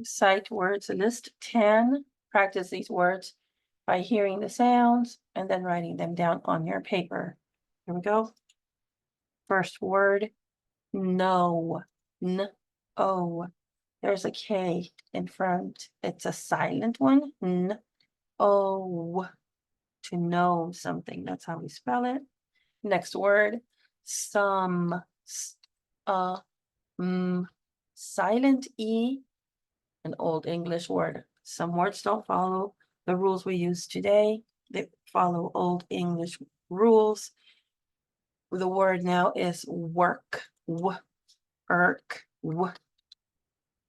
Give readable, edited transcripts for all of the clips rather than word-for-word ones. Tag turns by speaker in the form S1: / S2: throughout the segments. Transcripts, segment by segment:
S1: Sight words, list 10. Practice these words by hearing the sounds and then writing them down on your paper. Here we go. First word, no. N-O. There's a K in front. It's a silent one. N-O. To know something. That's how we spell it. Next word, some. Silent E, an old English word. Some words don't follow the rules we use today. They follow old English rules. The word now is work. Work.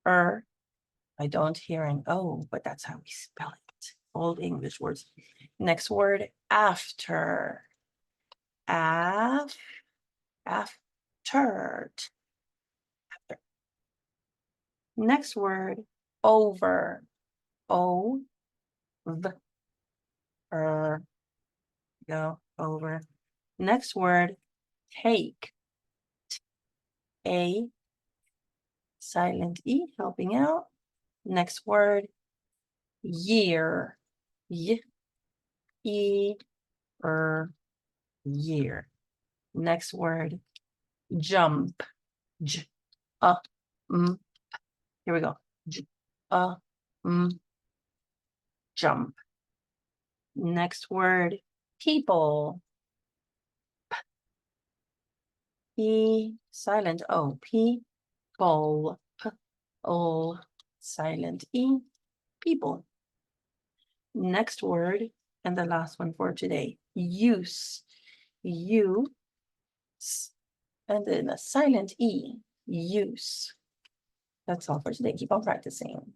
S1: I don't hear an O, but that's how we spell it. Old English words. Next word, after. After. Next word, over. O, v, go, over. Next word, take. A, silent E, helping out. Next word, year. Year. Next word, jump. Here we go. Jump. Next word, people. P, silent O, people. O, silent E, people. Next word, and the last one for today, use. U, and then a silent E, use. That's all for today. Keep on practicing.